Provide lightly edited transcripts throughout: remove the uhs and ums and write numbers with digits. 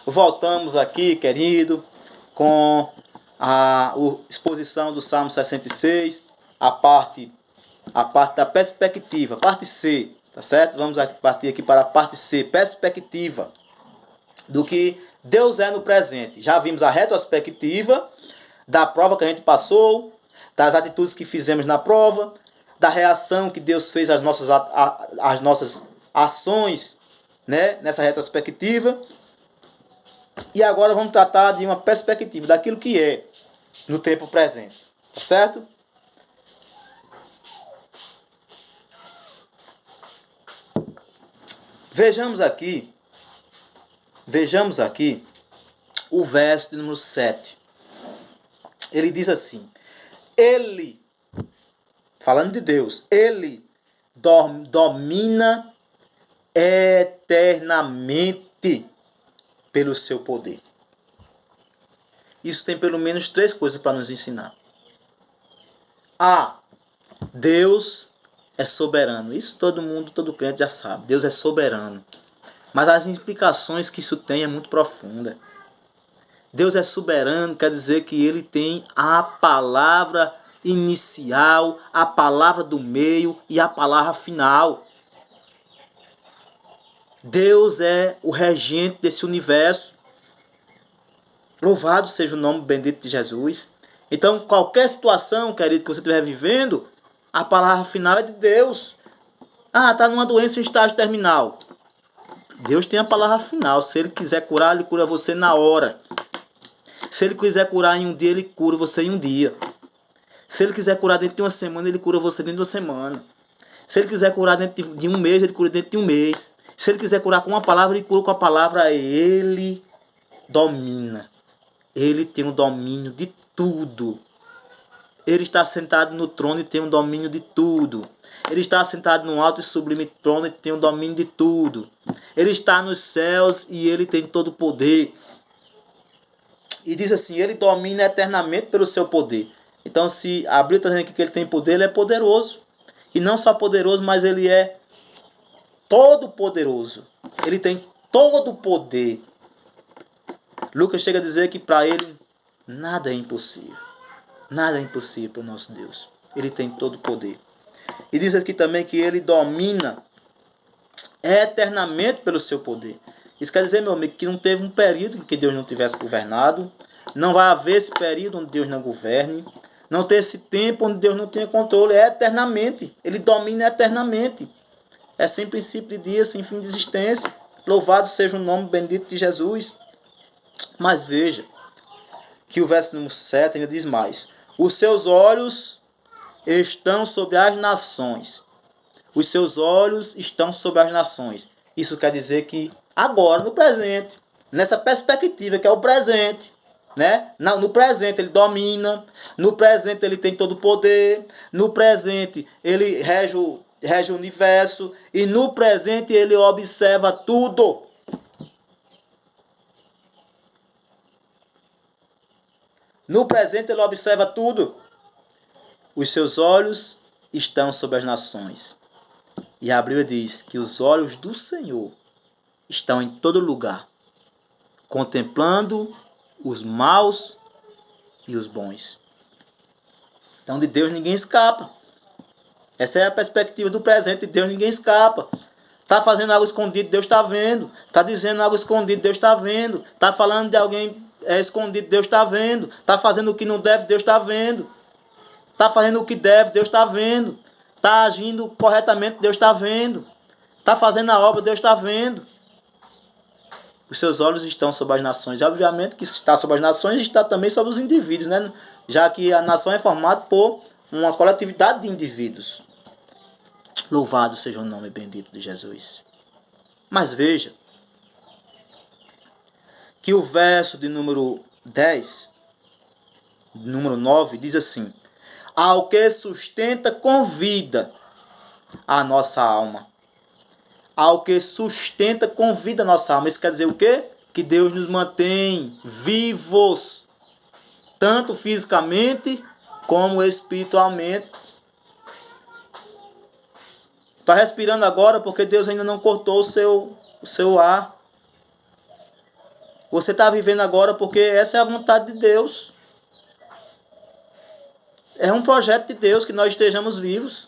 Voltamos aqui, querido, com a exposição do Salmo 66, a parte da perspectiva, parte C, tá certo? Vamos partir aqui para a parte C, perspectiva do que Deus é no presente. Já vimos a retrospectiva da prova que a gente passou, das atitudes que fizemos na prova, da reação que Deus fez às nossas ações, né, nessa retrospectiva. E agora vamos tratar de uma perspectiva daquilo que é no tempo presente, tá certo? Vejamos aqui o verso de número 7. Ele diz assim: Ele, falando de Deus, Ele domina eternamente pelo seu poder. Isso tem pelo menos 3 coisas para nos ensinar. A. Deus é soberano. Isso todo crente já sabe. Deus é soberano. Mas as implicações que isso tem é muito profunda. Deus é soberano, quer dizer que ele tem a palavra inicial, a palavra do meio e a palavra final. Deus é o regente desse universo. Louvado seja o nome bendito de Jesus. Então, qualquer situação, querido, que você estiver vivendo, a palavra final é de Deus. Está numa doença em estágio terminal. Deus tem a palavra final. Se Ele quiser curar, Ele cura você na hora. Se Ele quiser curar em um dia, Ele cura você em um dia. Se Ele quiser curar dentro de uma semana, Ele cura você dentro de uma semana. Se Ele quiser curar dentro de um mês, Ele cura dentro de um mês. Se Ele quiser curar com uma palavra, Ele cura com a palavra. Ele domina. Ele tem o domínio de tudo. Ele está sentado no trono e tem o domínio de tudo. Ele está sentado no alto e sublime trono e tem o domínio de tudo. Ele está nos céus e ele tem todo o poder. E diz assim, ele domina eternamente pelo seu poder. Então, se a Bíblia está dizendo aqui que ele tem poder, ele é poderoso. E não só poderoso, mas ele é todo poderoso. Ele tem todo o poder. Lucas chega a dizer que para ele nada é impossível. Nada é impossível para o nosso Deus. Ele tem todo o poder. E diz aqui também que ele domina eternamente pelo seu poder. Isso quer dizer, meu amigo, que não teve um período em que Deus não tivesse governado. Não vai haver esse período onde Deus não governe. Não tem esse tempo onde Deus não tenha controle. É eternamente. Ele domina eternamente. É sem princípio de dia, sem fim de existência. Louvado seja o nome bendito de Jesus. Mas veja que o verso número 7 ainda diz mais. Os seus olhos estão sobre as nações. Os seus olhos estão sobre as nações. Isso quer dizer que agora, no presente, nessa perspectiva que é o presente, né? No presente ele domina, no presente ele tem todo o poder, no presente ele rege o universo e no presente ele observa tudo. No presente ele observa tudo. Os seus olhos estão sobre as nações. E a Bíblia diz que os olhos do Senhor estão em todo lugar, contemplando os maus e os bons. Então de Deus ninguém escapa. Essa é a perspectiva do presente. De Deus ninguém escapa. Está fazendo algo escondido, Deus está vendo. Está dizendo algo escondido, Deus está vendo. Está falando de alguém escondido, Deus está vendo. Está fazendo o que não deve, Deus está vendo. Está fazendo o que deve, Deus está vendo. Está agindo corretamente, Deus está vendo. Está fazendo a obra, Deus está vendo. Os seus olhos estão sobre as nações. E, obviamente que está sobre as nações está também sobre os indivíduos, né? Já que a nação é formada por uma coletividade de indivíduos. Louvado seja o nome bendito de Jesus. Mas veja que o verso de número 10, número 9, diz assim: ao que sustenta com vida a nossa alma. Ao que sustenta com vida a nossa alma. Isso quer dizer o quê? Que Deus nos mantém vivos, tanto fisicamente como espiritualmente. Está respirando agora porque Deus ainda não cortou o seu ar. Você está vivendo agora porque essa é a vontade de Deus. É um projeto de Deus que nós estejamos vivos.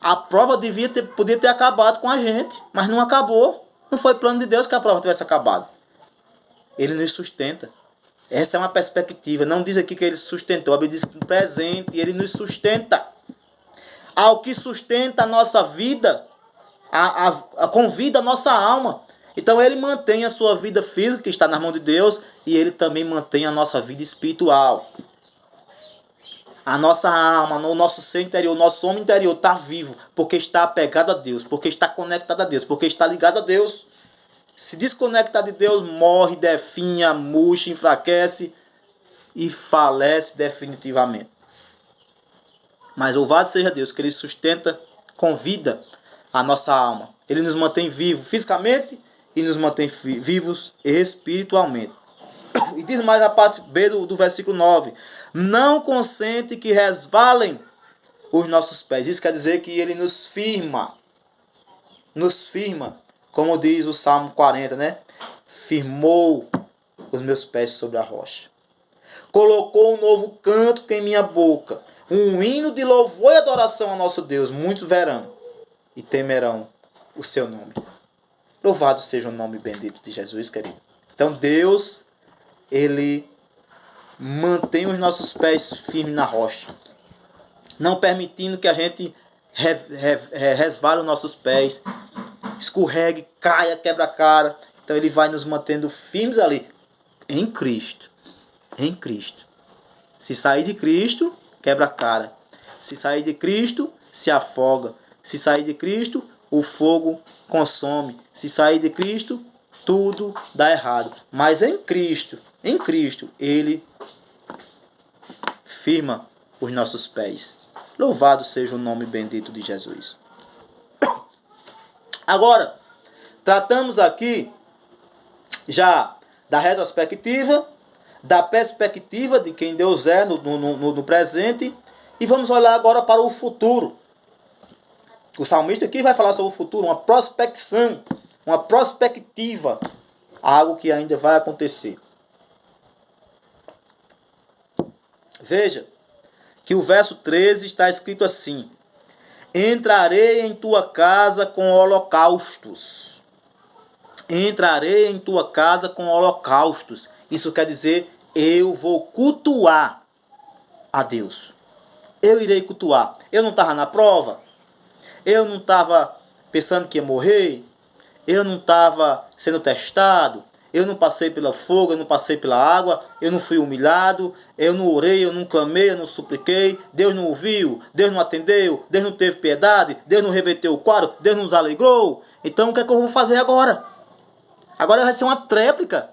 A prova podia ter acabado com a gente, mas não acabou. Não foi plano de Deus que a prova tivesse acabado. Ele nos sustenta. Essa é uma perspectiva. Não diz aqui que ele sustentou. A Bíblia diz que no presente ele nos sustenta. Ao que sustenta a nossa vida, convida a nossa alma. Então ele mantém a sua vida física, que está nas mãos de Deus, e ele também mantém a nossa vida espiritual. A nossa alma, o nosso ser interior, o nosso homem interior está vivo, porque está apegado a Deus, porque está conectado a Deus, porque está ligado a Deus. Se desconectar de Deus, morre, definha, murcha, enfraquece e falece definitivamente. Mas louvado seja Deus, que Ele sustenta com vida a nossa alma. Ele nos mantém vivos fisicamente e nos mantém vivos espiritualmente. E diz mais a parte B do versículo 9. Não consente que resvalem os nossos pés. Isso quer dizer que Ele nos firma. Nos firma. Como diz o Salmo 40, né? Firmou os meus pés sobre a rocha. Colocou um novo cântico em minha boca. Um hino de louvor e adoração ao nosso Deus. Muitos verão e temerão o seu nome. Louvado seja o nome bendito de Jesus, querido. Então Deus, Ele mantém os nossos pés firmes na rocha. Não permitindo que a gente resvale os nossos pés. Escorregue, caia, quebra a cara. Então Ele vai nos mantendo firmes ali. Em Cristo. Em Cristo. Se sair de Cristo, quebra a cara. Se sair de Cristo, se afoga. Se sair de Cristo, o fogo consome. Se sair de Cristo, tudo dá errado. Mas em Cristo, Ele firma os nossos pés. Louvado seja o nome bendito de Jesus. Agora, tratamos aqui já da retrospectiva, da perspectiva de quem Deus é no presente, e vamos olhar agora para o futuro. O salmista aqui vai falar sobre o futuro, uma prospecção, uma perspectiva, algo que ainda vai acontecer. Veja que o verso 13 está escrito assim: entrarei em tua casa com holocaustos. Entrarei em tua casa com holocaustos. Isso quer dizer, eu vou cultuar a Deus. Eu irei cultuar. Eu não estava na prova. Eu não estava pensando que ia morrer. Eu não estava sendo testado. Eu não passei pelo fogo, eu não passei pela água. Eu não fui humilhado. Eu não orei, eu não clamei, eu não supliquei. Deus não ouviu, Deus não atendeu. Deus não teve piedade. Deus não reverteu o quadro. Deus não nos alegrou. Então o que é que eu vou fazer agora? Agora vai ser uma tréplica.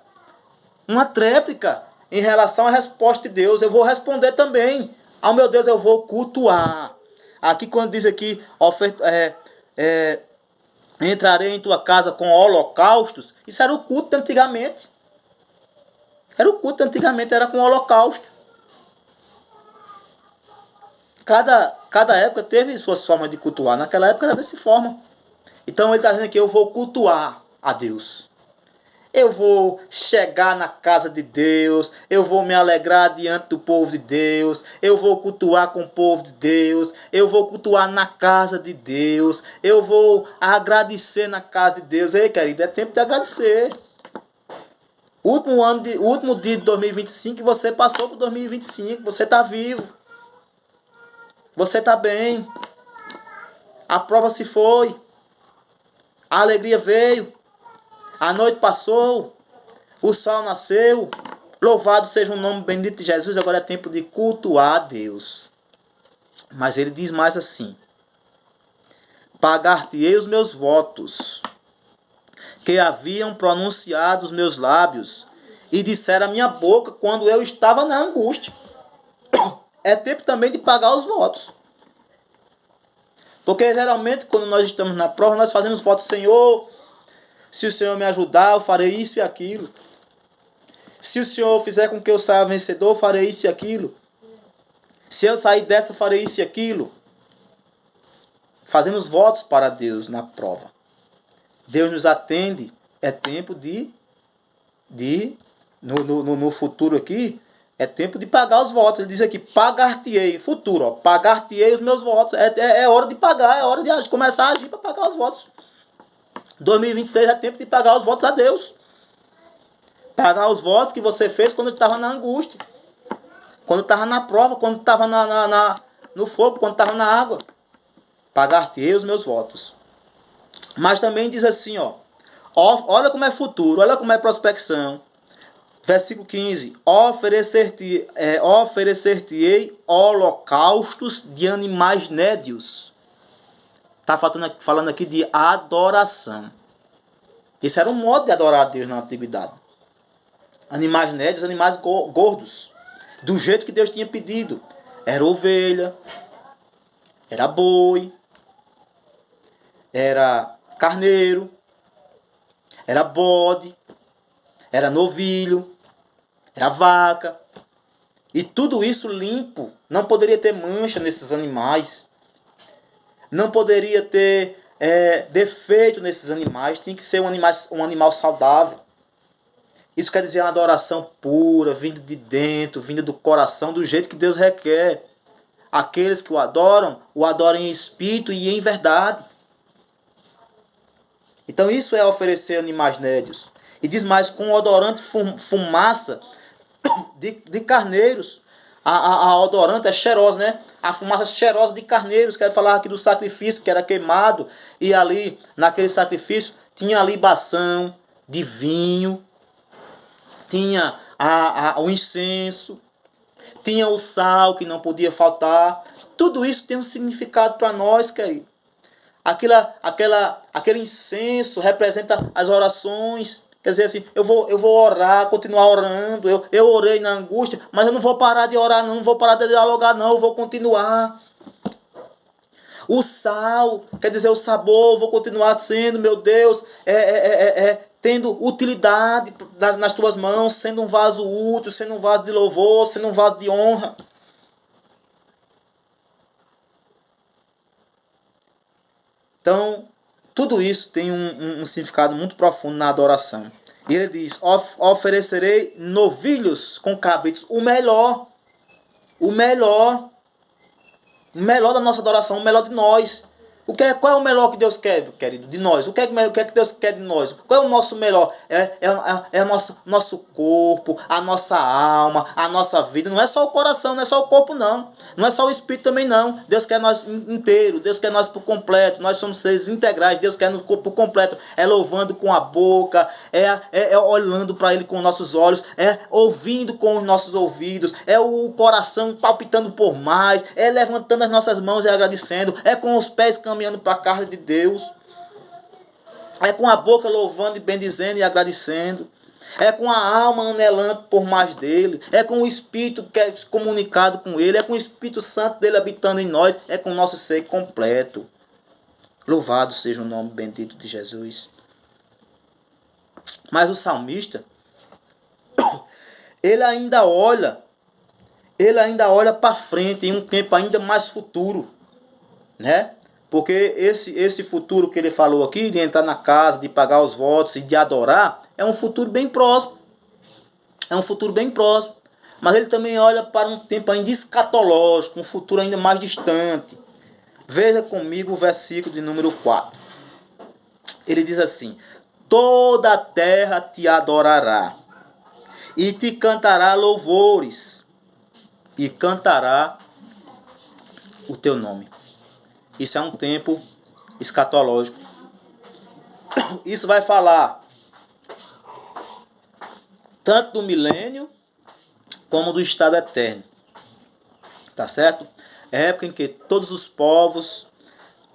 Uma tréplica em relação à resposta de Deus. Eu vou responder também. Ao meu Deus eu vou cultuar. Aqui quando diz aqui, entrarei em tua casa com holocaustos. Isso era o culto de antigamente. Era o culto de antigamente, era com holocausto. Cada época teve suas formas de cultuar. Naquela época era dessa forma. Então ele está dizendo aqui, eu vou cultuar a Deus. Eu vou chegar na casa de Deus, eu vou me alegrar diante do povo de Deus, eu vou cultuar com o povo de Deus, eu vou cultuar na casa de Deus, eu vou agradecer na casa de Deus. Ei, querido, é tempo de agradecer. Último dia de 2025, você passou para 2025, você está vivo, você está bem, a prova se foi, a alegria veio. A noite passou, o sol nasceu, louvado seja o nome bendito de Jesus, agora é tempo de cultuar a Deus. Mas ele diz mais assim: pagar-te-ei os meus votos, que haviam pronunciado os meus lábios, e disseram a minha boca quando eu estava na angústia. É tempo também de pagar os votos. Porque geralmente quando nós estamos na prova, nós fazemos votos, Senhor, se o Senhor me ajudar, eu farei isso e aquilo. Se o Senhor fizer com que eu saia vencedor, eu farei isso e aquilo. Se eu sair dessa, eu farei isso e aquilo. Fazemos votos para Deus na prova. Deus nos atende. É tempo de no futuro aqui, é tempo de pagar os votos. Ele diz aqui, pagar-te-ei, futuro, ó, pagar-te-ei os meus votos. É hora de pagar, é hora de começar a agir para pagar os votos. 2026 é tempo de pagar os votos a Deus. Pagar os votos que você fez quando estava na angústia. Quando estava na prova, quando estava no fogo, quando estava na água. Pagar-te-ei os meus votos. Mas também diz assim, ó. Olha como é futuro, olha como é prospecção. Versículo 15. Oferecer-te-ei holocaustos de animais nédios. Está falando aqui de adoração. Esse era um modo de adorar a Deus na antiguidade. Animais nédios, animais gordos. Do jeito que Deus tinha pedido. Era ovelha, era boi, era carneiro, era bode, era novilho, era vaca. E tudo isso limpo. Não poderia ter mancha nesses animais. Não poderia ter defeito nesses animais. Tinha que ser um animal saudável. Isso quer dizer uma adoração pura, vinda de dentro, vinda do coração, do jeito que Deus requer. Aqueles que o adoram em espírito e em verdade. Então isso é oferecer animais nédios. E diz mais, com odorante fumaça de carneiros. A odorante é cheirosa, né? A fumaça cheirosa de carneiros. Quero falar aqui do sacrifício que era queimado. E ali, naquele sacrifício, tinha a libação de vinho. Tinha o incenso. Tinha o sal que não podia faltar. Tudo isso tem um significado para nós, querido. Aquele incenso representa as orações. Quer dizer assim, eu vou orar, continuar orando. Eu orei na angústia, mas eu não vou parar de orar, não vou parar de dialogar, não. Eu vou continuar. O sal, quer dizer, o sabor, eu vou continuar sendo, meu Deus, tendo utilidade nas tuas mãos, sendo um vaso útil, sendo um vaso de louvor, sendo um vaso de honra. Então, tudo isso tem um significado muito profundo na adoração. E ele diz, oferecerei novilhos com cabritos, o melhor da nossa adoração, o melhor de nós. Qual é o melhor que Deus quer, querido, de nós? O que é que Deus quer de nós? Qual é o nosso melhor? É o nosso corpo, a nossa alma, a nossa vida. Não é só o coração, não é só o corpo, não. Não é só o espírito também, não. Deus quer nós inteiro, Deus quer nós por completo. Nós somos seres integrais, Deus quer nos por completo. É louvando com a boca, olhando para Ele com nossos olhos, é ouvindo com os nossos ouvidos, é o coração palpitando por mais, é levantando as nossas mãos e agradecendo, é com os pés caminhando para a casa de Deus, é com a boca louvando e bendizendo e agradecendo, é com a alma anelando por mais dele, é com o Espírito que é comunicado com ele, é com o Espírito Santo dele habitando em nós, é com o nosso ser completo. Louvado seja o nome bendito de Jesus. Mas o salmista, ele ainda olha para frente, em um tempo ainda mais futuro, né? Porque esse futuro que ele falou aqui, de entrar na casa, de pagar os votos e de adorar, é um futuro bem próximo. É um futuro bem próximo. Mas ele também olha para um tempo ainda escatológico, um futuro ainda mais distante. Veja comigo o versículo de número 4. Ele diz assim, toda a terra te adorará, e te cantará louvores, e cantará o teu nome. Isso é um tempo escatológico. Isso vai falar tanto do milênio como do estado eterno. Tá certo? É época em que todos os povos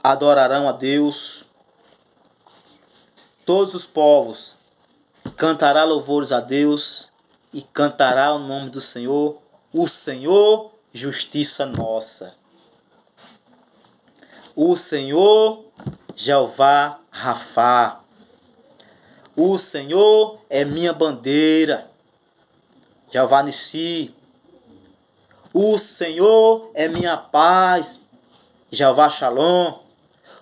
adorarão a Deus. Todos os povos cantarão louvores a Deus e cantará o nome do Senhor. O Senhor, justiça nossa. O Senhor, Jeová Rafá. O Senhor é minha bandeira. Jeová Nissi. O Senhor é minha paz. Jeová Shalom.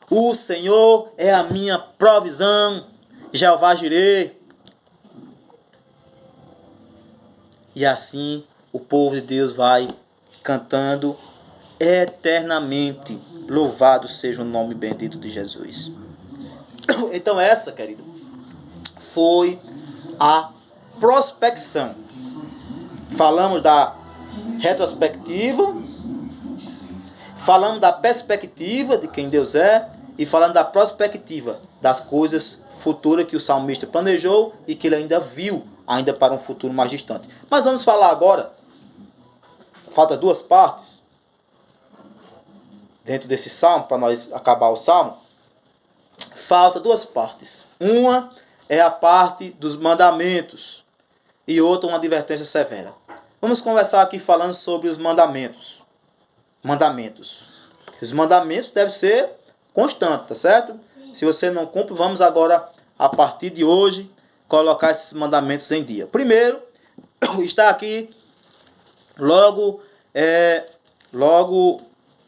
O Senhor é a minha provisão. Jeová Jireh. E assim o povo de Deus vai cantando eternamente. Louvado seja o nome bendito de Jesus. Então essa, querido, foi a prospecção. Falamos da retrospectiva, falamos da perspectiva de quem Deus é e falando da prospectiva das coisas futuras que o salmista planejou e que ele ainda viu, ainda para um futuro mais distante. Mas vamos falar agora, falta 2 partes dentro desse salmo, para nós acabar o salmo. Falta 2 partes. Uma é a parte dos mandamentos e outra uma advertência severa. Vamos conversar aqui falando sobre os mandamentos. Os mandamentos devem ser constantes, tá certo? Se você não cumpre, vamos agora, a partir de hoje, colocar esses mandamentos em dia. Primeiro, está aqui, logo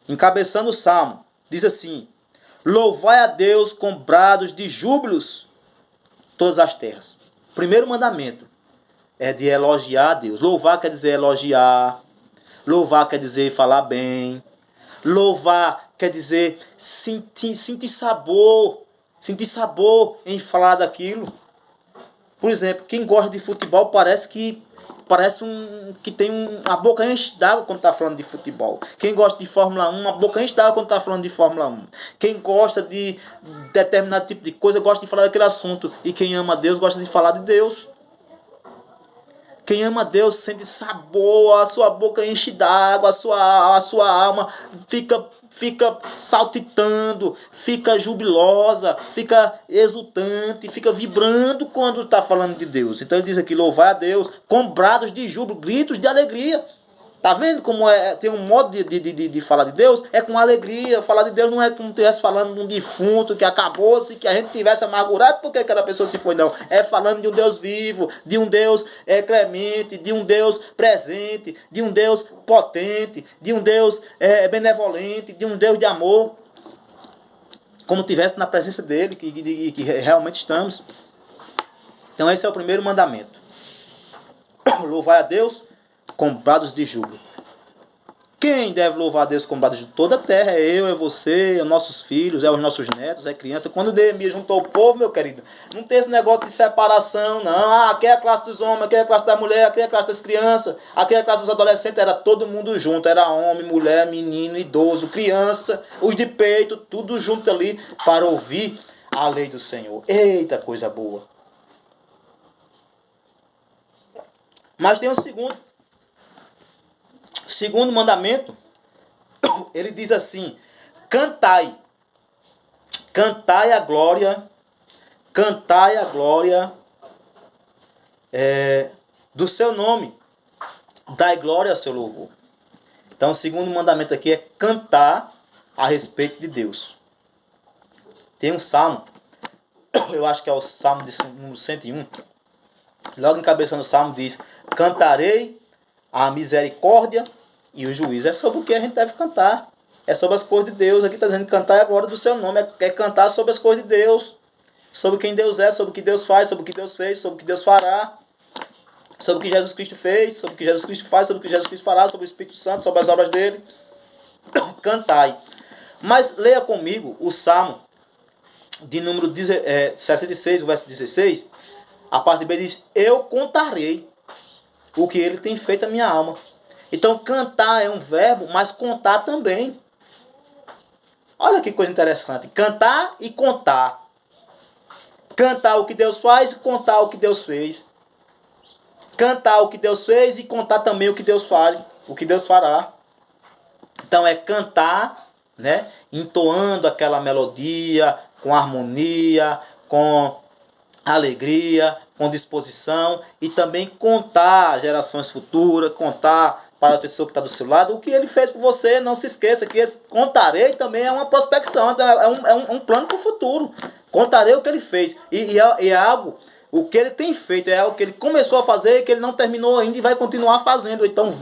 encabeçando o salmo, diz assim: louvai a Deus com brados de júbilos todas as terras. Primeiro mandamento é de elogiar a Deus. Louvar quer dizer elogiar. Louvar quer dizer falar bem. Louvar quer dizer sentir sabor. Sentir sabor em falar daquilo. Por exemplo, quem gosta de futebol parece que tem a boca enche d'água quando está falando de futebol. Quem gosta de Fórmula 1, a boca enche d'água quando está falando de Fórmula 1. Quem gosta de determinado tipo de coisa gosta de falar daquele assunto. E quem ama a Deus gosta de falar de Deus. Quem ama Deus sente sabor, a sua boca enche d'água, a sua alma fica saltitando, fica jubilosa, fica exultante, fica vibrando quando está falando de Deus. Então ele diz aqui: louvar a Deus com brados de júbilo, gritos de alegria. Tá vendo como tem um modo de falar de Deus? É com alegria. Falar de Deus não é como se estivesse falando de um defunto que acabou-se, que a gente tivesse amargurado porque aquela pessoa se foi, não. É falando de um Deus vivo, de um Deus clemente, de um Deus presente, de um Deus potente, de um Deus benevolente, de um Deus de amor. Como tivesse na presença dele, que realmente estamos. Então esse é o primeiro mandamento. Louvar a Deus com brados de júbilo. Quem deve louvar a Deus com brados de júbilo? Toda a terra. É eu, é você, é os nossos filhos, é os nossos netos, é criança. Quando Neemias juntou o povo, meu querido, não tem esse negócio de separação, não. Aqui é a classe dos homens, aqui é a classe da mulher, aqui é a classe das crianças, aqui é a classe dos adolescentes. Era todo mundo junto. Era homem, mulher, menino, idoso, criança, os de peito, tudo junto ali para ouvir a lei do Senhor. Eita, coisa boa. Mas tem um segundo mandamento, ele diz assim: cantai a glória do seu nome, dai glória ao seu louvor. Então o segundo mandamento aqui é cantar a respeito de Deus. Tem um salmo, eu acho que é o salmo de número 101, logo encabeçando o salmo diz: cantarei a misericórdia e o juízo. É sobre o que a gente deve cantar. É sobre as coisas de Deus. Aqui está dizendo cantar a glória do seu nome. É cantar sobre as coisas de Deus. Sobre quem Deus é, sobre o que Deus faz, sobre o que Deus fez, sobre o que Deus fará. Sobre o que Jesus Cristo fez, sobre o que Jesus Cristo faz, sobre o que Jesus Cristo fará, sobre o Espírito Santo, sobre as obras dele. Cantai. Mas leia comigo o Salmo de número 66, o verso 16. A parte B diz: eu contarei o que ele tem feito à minha alma. Então cantar é um verbo, mas contar também. Olha que coisa interessante. Cantar e contar. Cantar o que Deus faz e contar o que Deus fez. Cantar o que Deus fez e contar também o que Deus faz, o que Deus fará. Então é cantar, né, entoando aquela melodia com harmonia, com alegria, com disposição, e também contar gerações futuras, contar para a pessoa que está do seu lado o que ele fez por você. Não se esqueça que esse contarei também é uma prospecção, é um plano para o futuro. Contarei o que ele fez, e é algo, o que ele tem feito, é algo que ele começou a fazer, que ele não terminou ainda e vai continuar fazendo. Então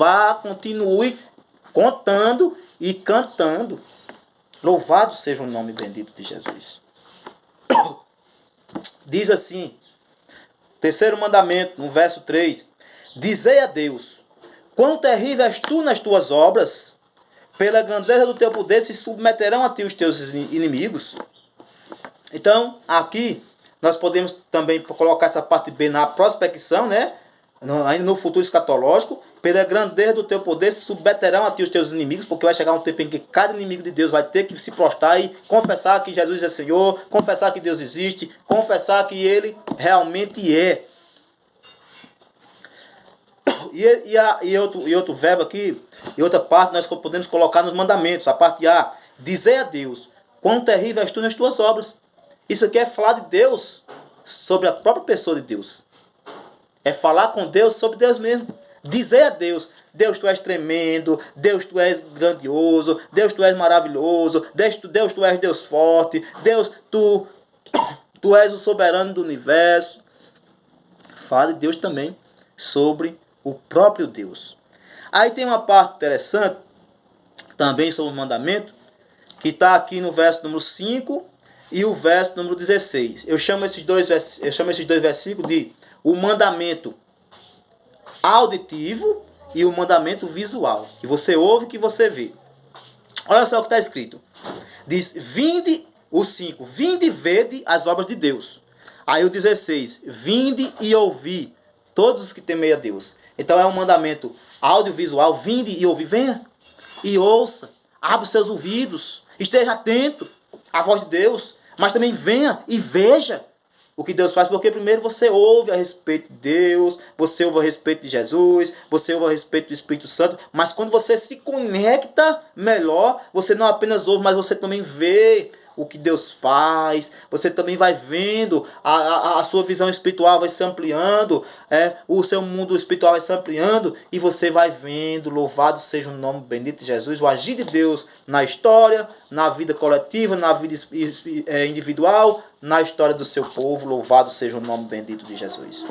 continue contando e cantando. Louvado seja o nome bendito de Jesus. Diz assim, terceiro mandamento, no verso 3: Dizei a Deus, quão terrível és tu nas tuas obras, pela grandeza do teu poder se submeterão a ti os teus inimigos. Então, aqui, nós podemos também colocar essa parte B na prospecção, né? Ainda no futuro escatológico, pela grandeza do teu poder se submeterão a ti os teus inimigos, porque vai chegar um tempo em que cada inimigo de Deus vai ter que se prostrar e confessar que Jesus é Senhor, confessar que Deus existe, confessar que Ele realmente é. E outro verbo aqui, e outra parte, nós podemos colocar nos mandamentos. A parte A, dizer a Deus, quão terrível és tu nas tuas obras. Isso aqui é falar de Deus, sobre a própria pessoa de Deus. É falar com Deus sobre Deus mesmo. Dizer a Deus, Deus, tu és tremendo, Deus, tu és grandioso, Deus, tu és maravilhoso, Deus, tu és Deus forte, Deus, tu és o soberano do universo. Fala de Deus também, sobre o próprio Deus. Aí tem uma parte interessante, também sobre o mandamento, que está aqui no verso número 5 e o verso número 16. Eu chamo esses dois versículos de o mandamento auditivo e o mandamento visual, que você ouve, que você vê. Olha só o que está escrito. Diz, vinde, o 5, vinde e vede as obras de Deus. Aí o 16, vinde e ouvi todos os que temem a Deus. Então é um mandamento audiovisual, vinde e ouvi, venha e ouça, abra os seus ouvidos, esteja atento à voz de Deus, mas também venha e veja o que Deus faz, porque primeiro você ouve a respeito de Deus, você ouve a respeito de Jesus, você ouve a respeito do Espírito Santo, mas quando você se conecta melhor, você não apenas ouve, mas você também vê o que Deus faz, você também vai vendo, a sua visão espiritual vai se ampliando, o seu mundo espiritual vai se ampliando, e você vai vendo, louvado seja o nome bendito de Jesus, o agir de Deus na história, na vida coletiva, na vida individual, na história do seu povo, louvado seja o nome bendito de Jesus.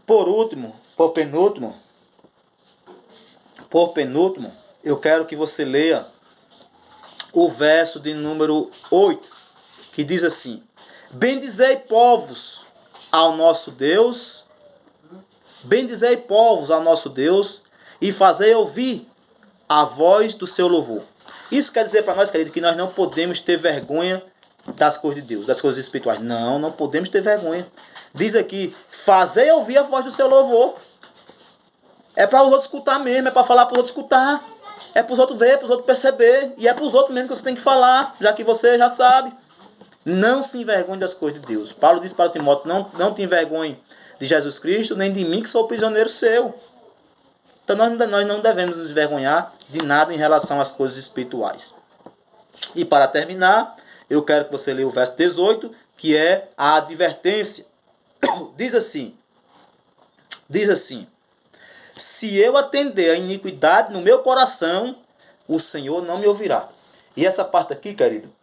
Por penúltimo, eu quero que você leia o verso de número 8, que diz assim: bendizei povos ao nosso Deus, e fazei ouvir a voz do seu louvor. Isso quer dizer para nós, querido, que nós não podemos ter vergonha das coisas de Deus, das coisas espirituais. Não podemos ter vergonha. Diz aqui, fazei ouvir a voz do seu louvor. É para os outros escutar mesmo, é para falar para os outros escutar. É para os outros ver, para os outros perceber. E é para os outros mesmo que você tem que falar, já que você já sabe. Não se envergonhe das coisas de Deus. Paulo diz para Timóteo, não te envergonhe de Jesus Cristo, nem de mim que sou prisioneiro seu. Então nós não devemos nos envergonhar de nada em relação às coisas espirituais. E para terminar, eu quero que você leia o verso 18, que é a advertência. Diz assim, se eu atender a iniquidade no meu coração, o Senhor não me ouvirá. E essa parte aqui, querido,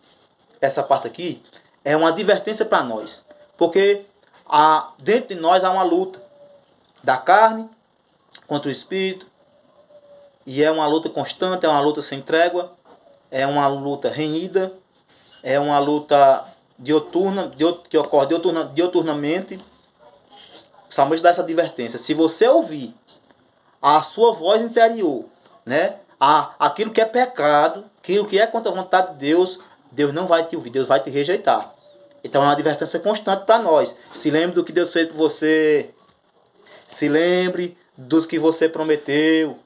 é uma advertência para nós. Porque dentro de nós há uma luta da carne contra o espírito. E é uma luta constante, é uma luta sem trégua, é uma luta renhida, é uma luta dioturna, que ocorre dioturnamente. O salmista dá essa advertência. Se você ouvir a sua voz interior, né? Aquilo que é pecado, aquilo que é contra a vontade de Deus, Deus não vai te ouvir, Deus vai te rejeitar. Então é uma advertência constante para nós. Se lembre do que Deus fez por você. Se lembre dos que você prometeu.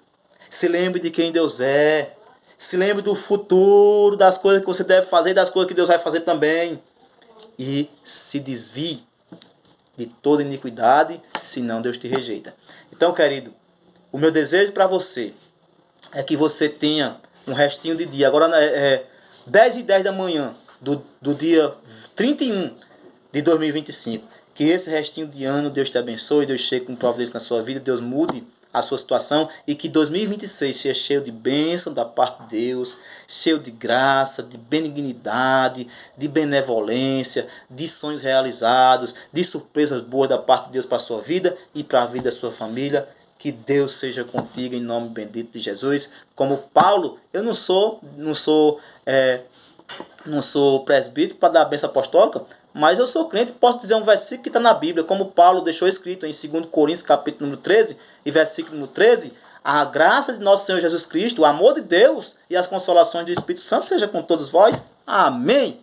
Se lembre de quem Deus é. Se lembre do futuro, das coisas que você deve fazer e das coisas que Deus vai fazer também. E se desvie de toda iniquidade, senão Deus te rejeita. Então, querido, o meu desejo para você é que você tenha um restinho de dia. Agora é 10h10 da manhã do dia 31 de 2025. Que esse restinho de ano Deus te abençoe, Deus chegue com providência na sua vida, Deus mude a sua situação e que 2026 seja cheio de bênção da parte de Deus, cheio de graça, de benignidade, de benevolência, de sonhos realizados, de surpresas boas da parte de Deus para a sua vida e para a vida da sua família. Que Deus seja contigo em nome bendito de Jesus. Como Paulo, eu não sou não sou presbítero para dar a bênção apostólica, mas eu sou crente e posso dizer um versículo que está na Bíblia, como Paulo deixou escrito em 2 Coríntios, capítulo número 13, e versículo número 13, a graça de nosso Senhor Jesus Cristo, o amor de Deus e as consolações do Espírito Santo seja com todos vós. Amém.